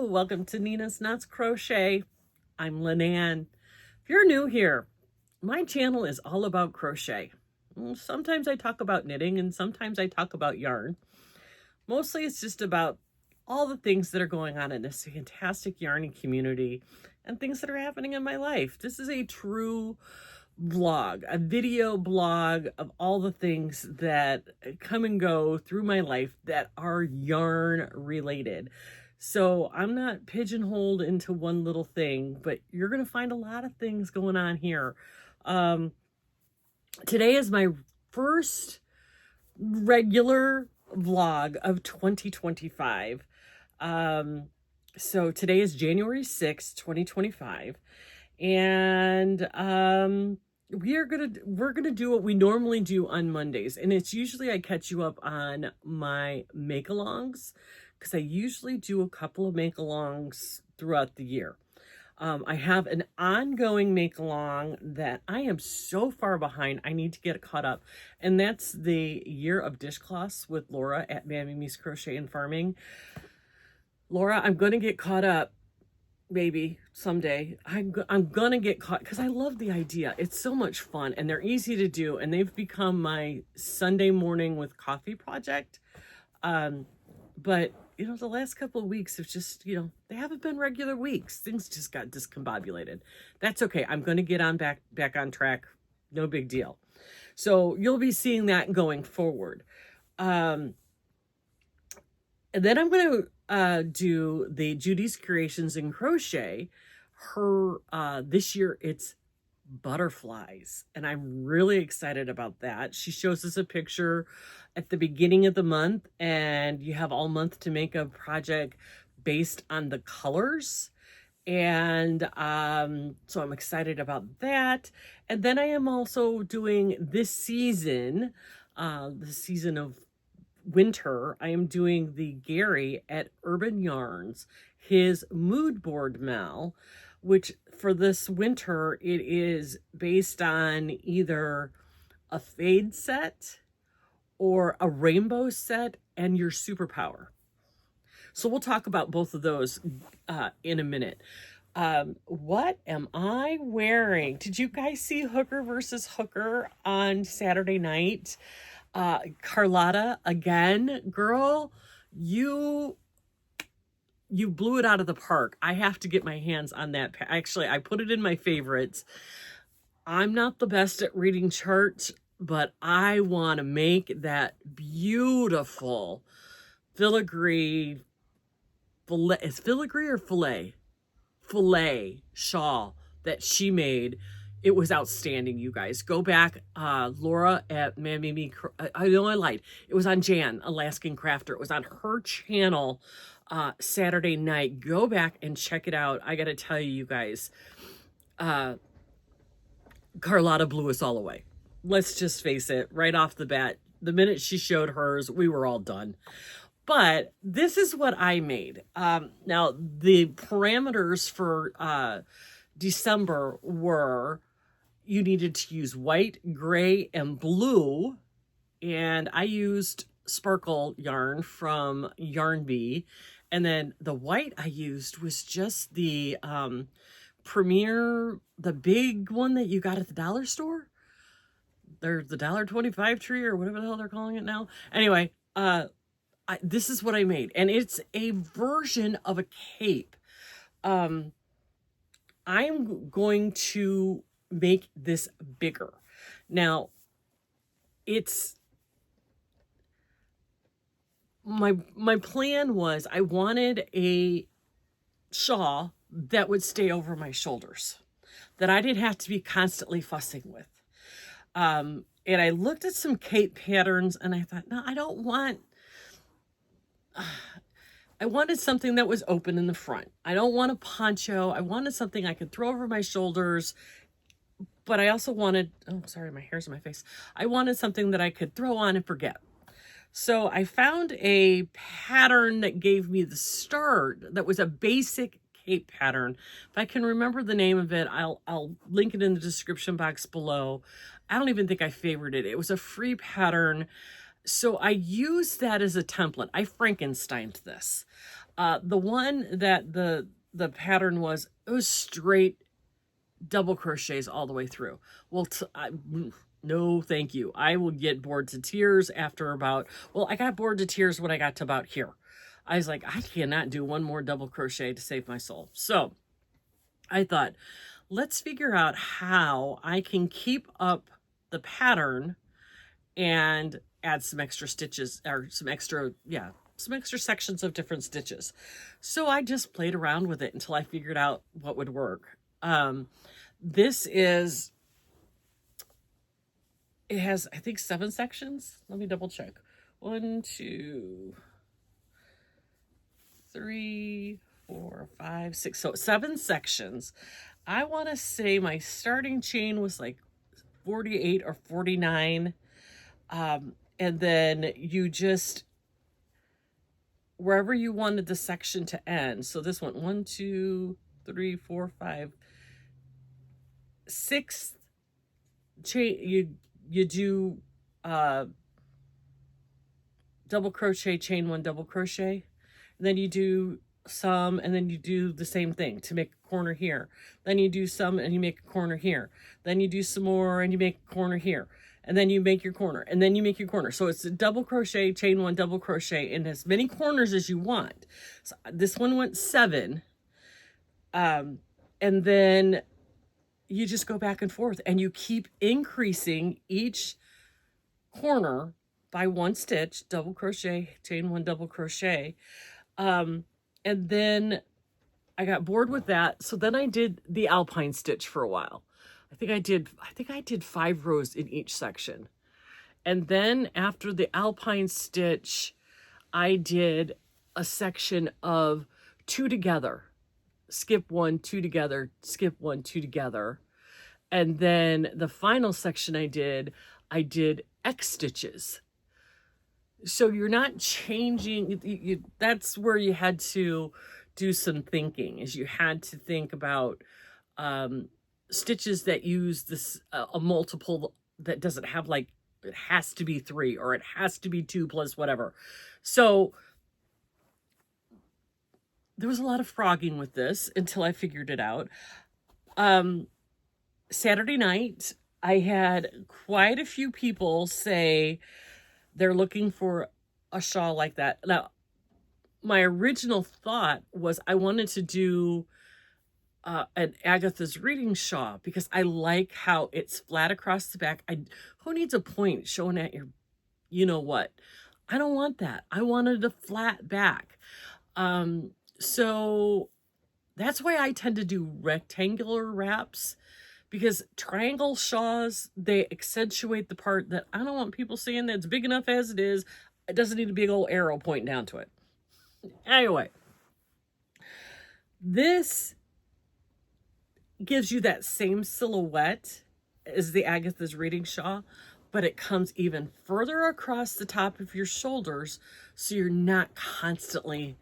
welcome to Nina's Knots Crochet. I'm Lynanne. If you're new here, my channel is all about crochet. Sometimes I talk about knitting and sometimes I talk about yarn. Mostly it's just about all the things that are going on in this fantastic yarning community and things that are happening in my life. This is a true vlog, a video blog of all the things that come and go through my life that are yarn related. So I'm not pigeonholed into one little thing, but you're going to find a lot of things going on here. Today is my first regular vlog of 2025. So today is January 6th, 2025. And we're gonna do what we normally do on Mondays, and it's usually I catch you up on my make-alongs, because I usually do a couple of make-alongs throughout the year. I have an ongoing make-along that I am so far behind. I need to get caught up, and that's the Year of Dishcloths with Laura at Mammy's Crochet and Farming. Laura, I'm gonna get caught up. Maybe someday I'm gonna get caught because I love the idea. It's so much fun and they're easy to do, and they've become my Sunday morning with coffee project. But you know, the last couple of weeks have just, you know, they haven't been regular weeks. Things just got discombobulated. That's okay. I'm gonna get on back on track. No big deal. So you'll be seeing that going forward. And then I'm going to do the Judy's Creations in Crochet. Her, this year it's butterflies, and I'm really excited about that. She shows us a picture at the beginning of the month, and you have all month to make a project based on the colors. And so I'm excited about that. And then I am also doing this season, the season of winter, I am doing the Gary at Urban Yarns, his mood board mal, which for this winter, it is based on either a fade set or a rainbow set and your superpower. So we'll talk about both of those in a minute. What am I wearing? Did you guys see Hooker versus Hooker on Saturday night? Carlotta, again, girl, you blew it out of the park. I have to get my hands on that. Actually, I put it in my favorites. I'm not the best at reading charts, but I want to make that beautiful filigree, is filigree or filet shawl that she made. It was outstanding, you guys. Go back, Laura at Mammy. I know I lied. It was on Jan, Alaskan Crafter. It was on her channel Saturday night. Go back and check it out. I got to tell you, you guys, Carlotta blew us all away. Let's just face it, right off the bat. The minute she showed hers, we were all done. But this is what I made. Now, the parameters for December were, you needed to use white, gray, and blue. And I used sparkle yarn from Yarn Bee. And then the white I used was just the Premier, the big one that you got at the dollar store. They're the $1.25 tree or whatever the hell they're calling it now. Anyway, this is what I made. And it's a version of a cape. I'm going to make this bigger. Now, it's my plan was I wanted a shawl that would stay over my shoulders, that I didn't have to be constantly fussing with. And I looked at some cape patterns and I thought, no, I don't want, I wanted something that was open in the front. I don't want a poncho. I wanted something I could throw over my shoulders, but I also wanted, oh, sorry, my hair's in my face. I wanted something that I could throw on and forget. So I found a pattern that gave me the start that was a basic cape pattern. If I can remember the name of it, I'll link it in the description box below. I don't even think I favored it. It was a free pattern. So I used that as a template. I Frankensteined this. The one that the pattern was, it was straight double crochets all the way through. Well, no, thank you. I will get bored to tears after about, well, I got bored to tears when I got to about here. I was like, I cannot do one more double crochet to save my soul. So I thought, let's figure out how I can keep up the pattern and add some extra stitches, or some extra sections of different stitches. So I just played around with it until I figured out what would work. This is, it has, I think, 7 sections. Let me double check. 1, 2, 3, 4, 5, 6. So 7 sections. I want to say my starting chain was like 48 or 49. And then you just, wherever you wanted the section to end. So this one, 1, 2, 3, 4, 5, 6 chain, you do double crochet, chain 1, double crochet, and then you do some, and then you do the same thing to make a corner here. Then you do some and you make a corner here. Then you do some more and you make a corner here. And then you make your corner, and then you make your corner. So it's a double crochet, chain 1, double crochet in as many corners as you want. So this one went 7. And then you just go back and forth, and you keep increasing each corner by 1 stitch, double crochet, chain 1, double crochet. And then I got bored with that. So then I did the alpine stitch for a while. I think I did 5 rows in each section. And then after the alpine stitch, I did a section of 2 together, skip 1, 2 together, skip 1, 2 together. And then the final section I did X stitches. So you're not changing, that's where you had to do some thinking, is you had to think about stitches that use this a multiple that doesn't have, like, it has to be 3 or it has to be 2 plus whatever. So there was a lot of frogging with this until I figured it out. Saturday night, I had quite a few people say they're looking for a shawl like that. Now, my original thought was I wanted to do an Agatha's Reading shawl because I like how it's flat across the back. Who needs a point showing at your, you know what? I don't want that. I wanted a flat back. So that's why I tend to do rectangular wraps, because triangle shawls, they accentuate the part that I don't want people seeing that's big enough as it is. It doesn't need a big old arrow pointing down to it. Anyway, this gives you that same silhouette as the Agatha's Reading shawl, but it comes even further across the top of your shoulders, so you're not constantly,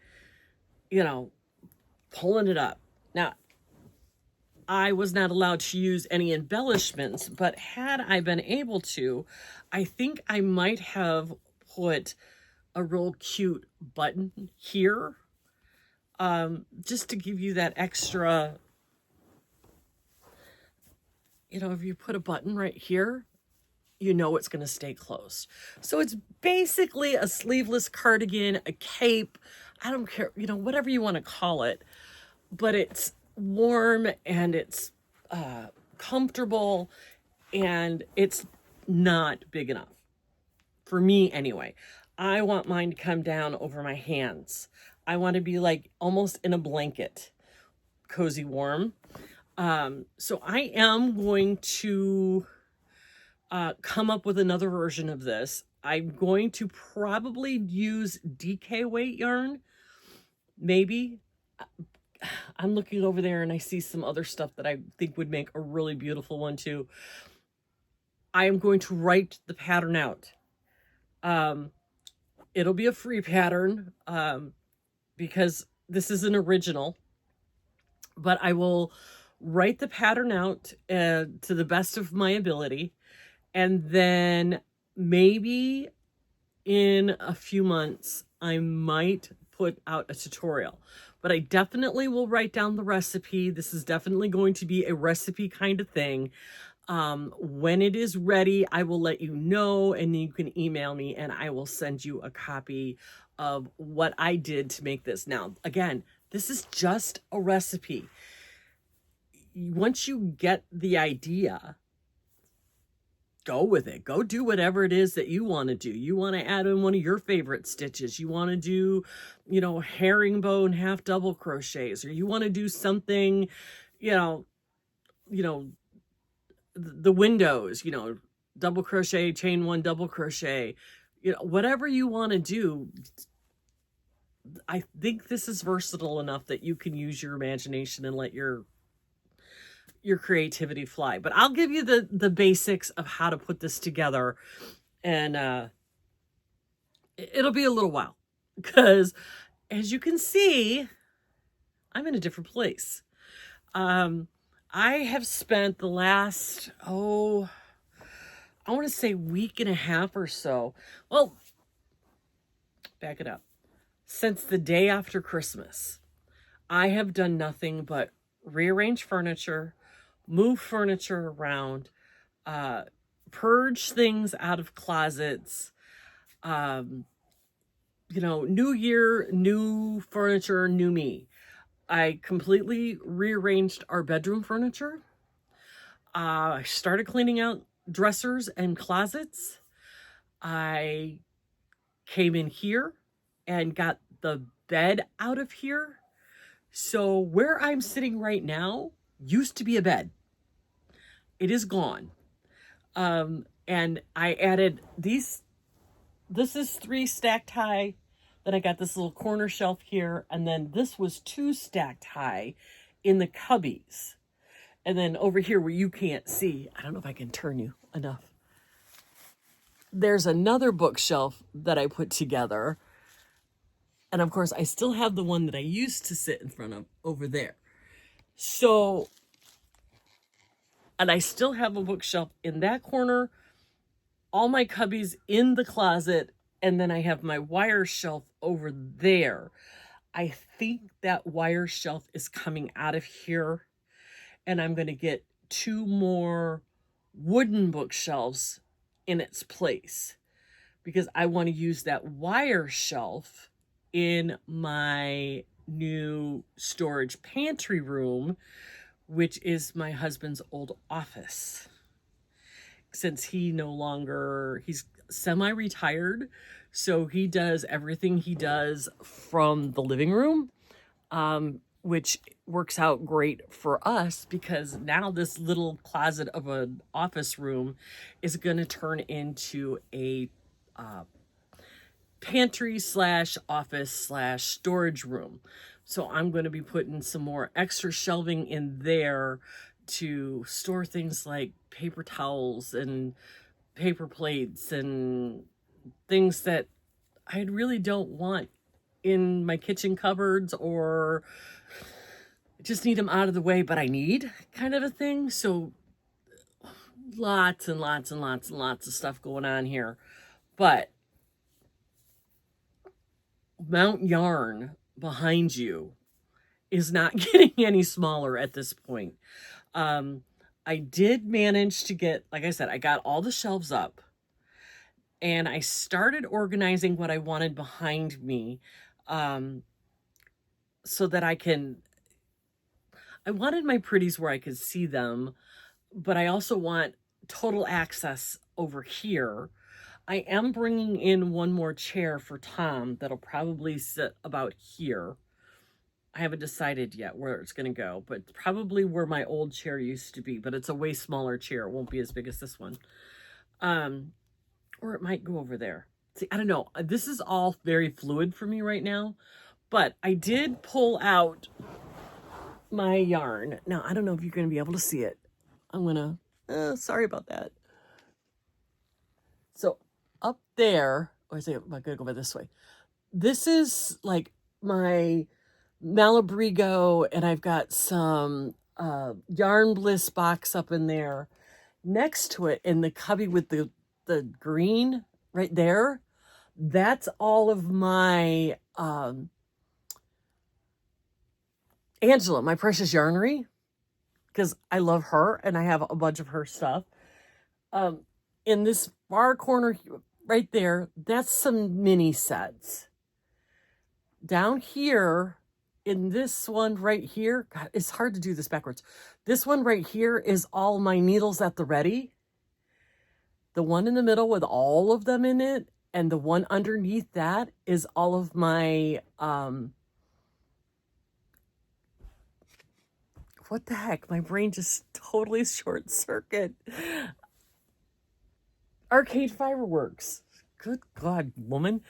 pulling it up. Now, I was not allowed to use any embellishments, but had I been able to, I think I might have put a real cute button here, just to give you that extra, if you put a button right here, it's going to stay closed. So it's basically a sleeveless cardigan, a cape, I don't care, whatever you want to call it, but it's warm and it's comfortable, and it's not big enough for me anyway. I want mine to come down over my hands. I want to be like almost in a blanket, cozy warm. So I am going to come up with another version of this. I'm going to probably use DK weight yarn, maybe. I'm looking over there and I see some other stuff that I think would make a really beautiful one too. I am going to write the pattern out. It'll be a free pattern because this is an original, but I will write the pattern out to the best of my ability, and then maybe in a few months, I might put out a tutorial, but I definitely will write down the recipe. This is definitely going to be a recipe kind of thing. When it is ready, I will let you know, and you can email me and I will send you a copy of what I did to make this. Now, again, this is just a recipe. Once you get the idea, go with it. Go do whatever it is that you want to do. You want to add in one of your favorite stitches. You want to do, you know, herringbone half double crochets, or you want to do something, you know, the windows, you know, double crochet, chain one, double crochet, you know, whatever you want to do. I think this is versatile enough that you can use your imagination and let your creativity fly. But I'll give you the basics of how to put this together, and it'll be a little while, because as you can see, I'm in a different place. I have spent the last, I want to say week and a half or so. Well, back it up. Since the day after Christmas, I have done nothing but rearrange furniture, move furniture around, purge things out of closets. You know, new year, new furniture, new me. I completely rearranged our bedroom furniture. I started cleaning out dressers and closets. I came in here and got the bed out of here. So where I'm sitting right now used to be a bed. It is gone. And I added these. This is 3 stacked high. Then I got this little corner shelf here. And then this was 2 stacked high in the cubbies. And then over here where you can't see, I don't know if I can turn you enough. There's another bookshelf that I put together. And of course, I still have the one that I used to sit in front of over there. So, and I still have a bookshelf in that corner, all my cubbies in the closet, and then I have my wire shelf over there. I think that wire shelf is coming out of here, and I'm going to get 2 more wooden bookshelves in its place, because I want to use that wire shelf in my new storage pantry room, which is my husband's old office. Since he's semi-retired, so he does everything he does from the living room, which works out great for us, because now this little closet of an office room is going to turn into a pantry / office / storage room. So I'm going to be putting some more extra shelving in there to store things like paper towels and paper plates and things that I really don't want in my kitchen cupboards, or just need them out of the way, but I need, kind of a thing. So lots and lots and lots and lots of stuff going on here. But Mount Yarn behind you is not getting any smaller at this point. I did manage to get, like I said, I got all the shelves up, and I started organizing what I wanted behind me, so that I wanted my pretties where I could see them, but I also want total access over here. I am bringing in 1 more chair for Tom that'll probably sit about here. I haven't decided yet where it's going to go, but probably where my old chair used to be, but it's a way smaller chair. It won't be as big as this one. Or it might go over there. See, I don't know. This is all very fluid for me right now, but I did pull out my yarn. Now, I don't know if you're going to be able to see it. I'm going to, sorry about that. So up there, or is it, I'm going to go by this way. This is like my Malabrigo, and I've got some Yarn Bliss box up in there. Next to it, in the cubby with the green right there, That's all of my Angela, my precious yarnery, because I love her and I have a bunch of her stuff. In this far corner right there, that's some mini sets. Down here, in this one right here, God, it's hard to do this backwards. This one right here is all my needles at the ready. The one in the middle with all of them in it, and the one underneath that is all of my, what the heck? My brain just totally short circuit. Arcade Fiberworks. Good God, woman.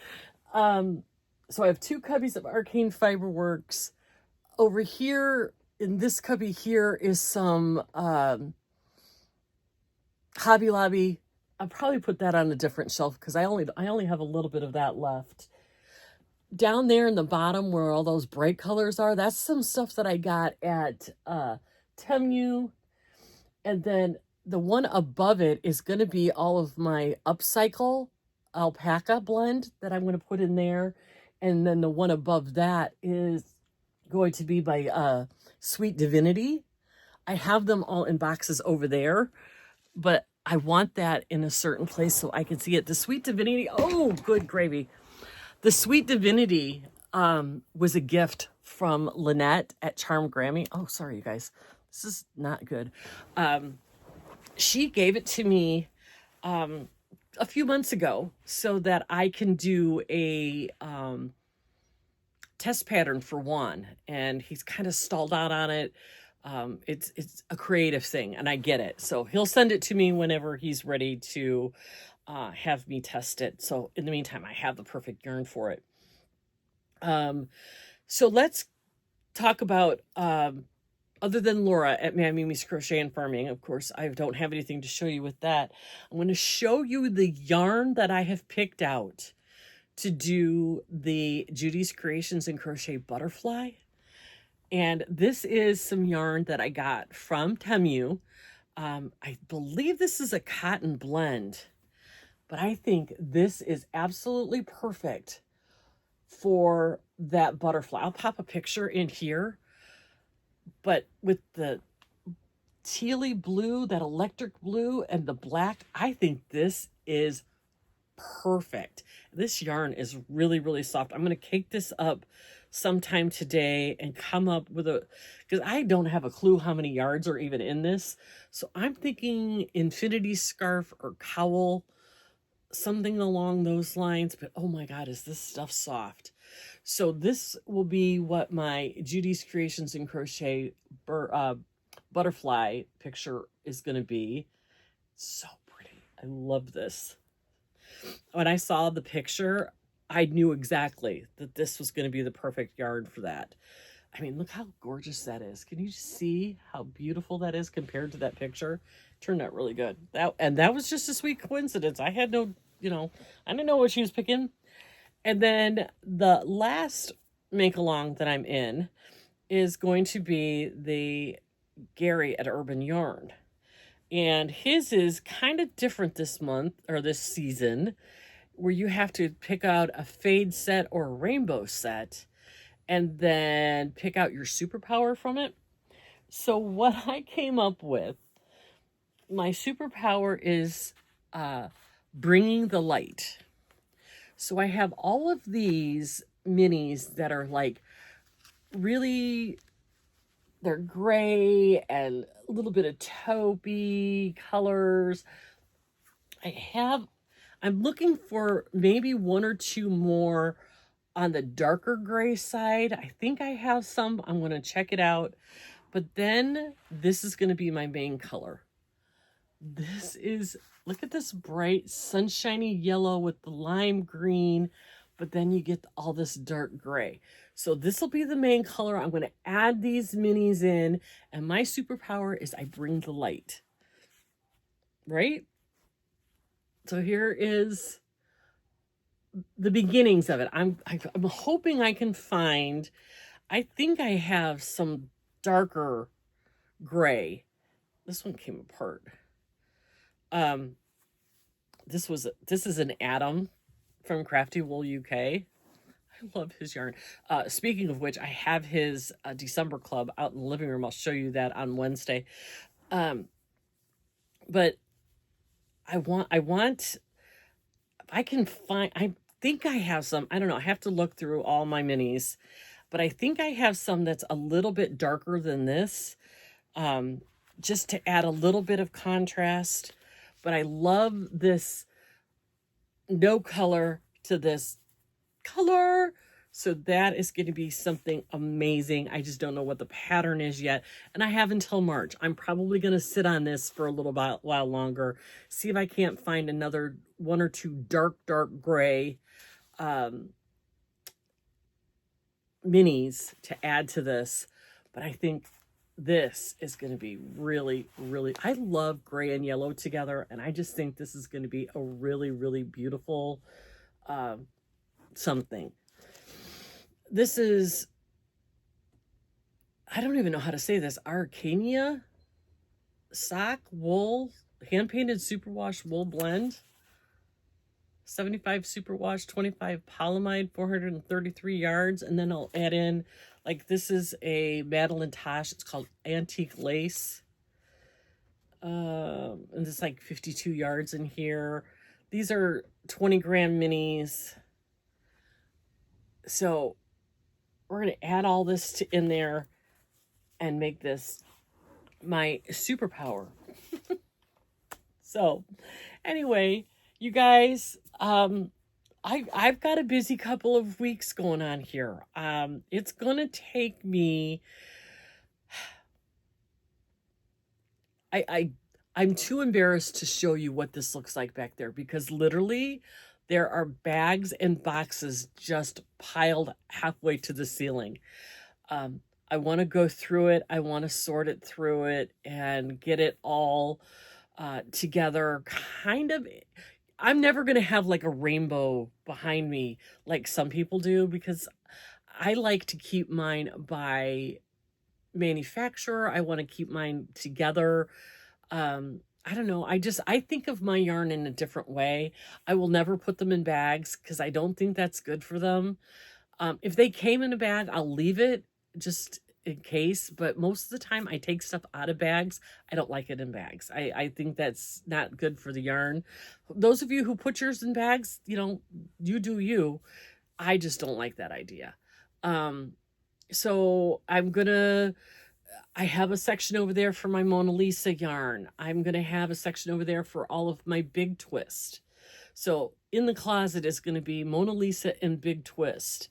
So I have 2 cubbies of Arcane Fiberworks. Over here, in this cubby here, is some Hobby Lobby. I'll probably put that on a different shelf because I only have a little bit of that left. Down there in the bottom where all those bright colors are, that's some stuff that I got at Temu. And then the one above it is going to be all of my upcycle alpaca blend that I'm going to put in there. And then the one above that is going to be by Sweet Divinity. I have them all in boxes over there, but I want that in a certain place so I can see it. The Sweet Divinity, oh, good gravy. The Sweet Divinity was a gift from Lynette at Charm Grammy. Oh, sorry, you guys. This is not good. She gave it to me a few months ago so that I can do a test pattern for Juan, and he's kind of stalled out on it. It's a creative thing, and I get it. So he'll send it to me whenever he's ready to have me test it. So in the meantime, I have the perfect yarn for it. So let's talk about other than Laura at Mimi's Crochet and Farming. Of course, I don't have anything to show you with that. I'm going to show you the yarn that I have picked out to do the Judy's Creations and Crochet Butterfly. And this is some yarn that I got from Temu. I believe this is a cotton blend, but I think this is absolutely perfect for that butterfly. I'll pop a picture in here, but with the tealy blue, that electric blue, and the black, I think this is perfect. This yarn is really, really soft. I'm going to cake this up sometime today and come up with because I don't have a clue how many yards are even in this. So I'm thinking infinity scarf or cowl, something along those lines. But oh my God, is this stuff soft. So this will be what my Judy's Creations and Crochet butterfly picture is going to be. So pretty. I love this. When I saw the picture, I knew exactly that this was going to be the perfect yarn for that. I mean, look how gorgeous that is. Can you see how beautiful that is compared to that picture? It turned out really good. That was just a sweet coincidence. I had no, I didn't know what she was picking. And then the last make along that I'm in is going to be the Gary at Urban Yarn. And his is kind of different this month or this season, where you have to pick out a fade set or a rainbow set and then pick out your superpower from it. So what I came up with, my superpower is bringing the light. So I have all of these minis that are like really, they're gray and a little bit of taupey colors. I'm looking for maybe 1 or 2 more on the darker gray side. I think I have some. I'm going to check it out. But then this is going to be my main color. Look at this bright sunshiny yellow with the lime green, but then you get all this dark gray. So this will be the main color. I'm going to add these minis in, and my superpower is I bring the light. Right? So here is the beginnings of it. I'm hoping I can find, I think I have some darker gray. This one came apart. This is an Atom from Crafty Wool UK. I love his yarn. Speaking of which, I have his December club out in the living room. I'll show you that on Wednesday. But I want, if I can find, I think I have some, I don't know, I have to look through all my minis, but I think I have some that's a little bit darker than this, just to add a little bit of contrast. But I love this no color to this color. So that is going to be something amazing. I just don't know what the pattern is yet. And I have until March. I'm probably going to sit on this for a little while longer. See if I can't find another one or two dark gray minis to add to this. But I think this is going to be really, I love gray and yellow together. And I just think this is going to be a really beautiful something. This is, I don't even know how to say this, Arcania sock wool, hand-painted superwash wool blend. 75 superwash, 25 polyamide, 433 yards. And then I'll add in, like, this is a Madeline Tosh. It's called Antique Lace. And it's like 52 yards in here. These are 20 gram minis. So we're going to add all this in there and make this my superpower. So anyway, you guys, I've got a busy couple of weeks going on here. It's going to take me, I'm too embarrassed to show you what this looks like back there, because literally there are bags and boxes just piled halfway to the ceiling. I want to go through it. I want to sort it through it and get it all together. Kind of, I'm never going to have like a rainbow behind me like some people do, because I like to keep mine by manufacturer. I want to keep mine together. I don't know. I think of my yarn in a different way. I will never put them in bags because I don't think that's good for them. If they came in a bag, I'll leave it just in case. But most of the time I take stuff out of bags. I don't like it in bags. I think that's not good for the yarn. Those of you who put yours in bags, you know, you do you. I just don't like that idea. So I have a section over there for my Mona Lisa yarn. I'm going to have a section over there for all of my Big Twist. So in the closet is going to be Mona Lisa and Big Twist.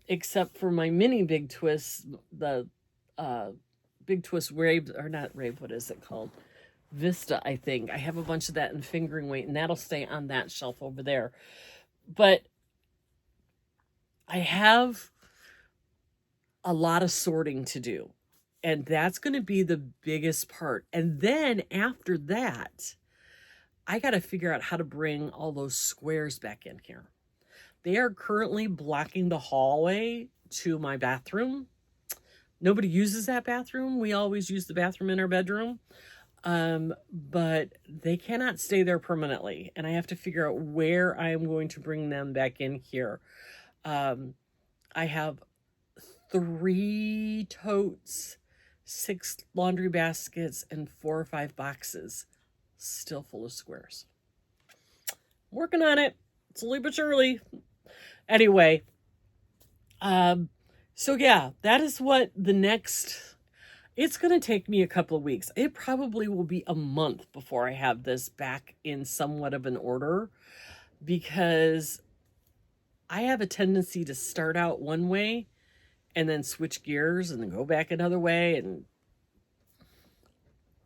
Except for my mini Big Twist, the Big Twist Rave, or not Rave, what is it called? Vista, I think. I have a bunch of that in fingering weight, and that'll stay on that shelf over there. But I have a lot of sorting to do. And that's going to be the biggest part. And then after that, I got to figure out how to bring all those squares back in here. They are currently blocking the hallway to my bathroom. Nobody uses that bathroom. We always use the bathroom in our bedroom. But they cannot stay there permanently. And I have to figure out where I am going to bring them back in here. I have 3 totes, 6 laundry baskets, and 4 or 5 boxes still full of squares. Working on it, slowly but surely. Anyway, so yeah, that is what the next, it's going to take me a couple of weeks. It probably will be a month before I have this back in somewhat of an order, because I have a tendency to start out one way and then switch gears and then go back another way. And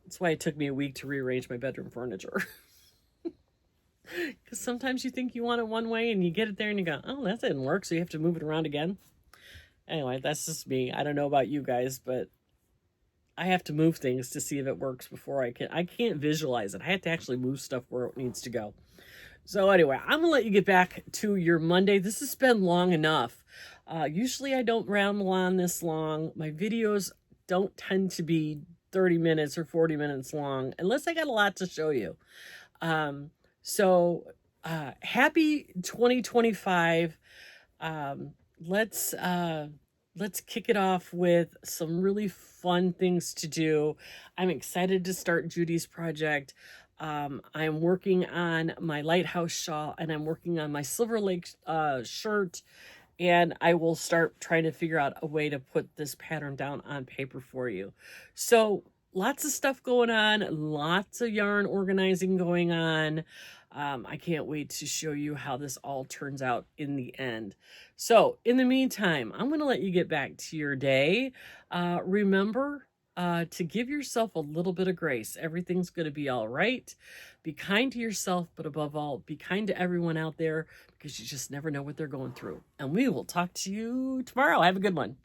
that's why it took me a week to rearrange my bedroom furniture. Because sometimes you think you want it one way and you get it there and you go, oh, that didn't work. So you have to move it around again. Anyway, that's just me. I don't know about you guys, but I have to move things to see if it works before I can't visualize it. I have to actually move stuff where it needs to go. So anyway, I'm going to let you get back to your Monday. This has been long enough. Usually I don't ramble on this long. My videos don't tend to be 30 minutes or 40 minutes long, unless I got a lot to show you. So Happy 2025. Um, let's let's kick it off with some really fun things to do. I'm excited to start Judy's project. I'm working on my lighthouse shawl, and I'm working on my Silver Lake shirt, and I will start trying to figure out a way to put this pattern down on paper for you. So lots of stuff going on, lots of yarn organizing going on. I can't wait to show you how this all turns out in the end. So in the meantime, I'm going to let you get back to your day. Remember to give yourself a little bit of grace. Everything's going to be all right. Be kind to yourself, but above all, be kind to everyone out there, because you just never know what they're going through. And we will talk to you tomorrow. Have a good one.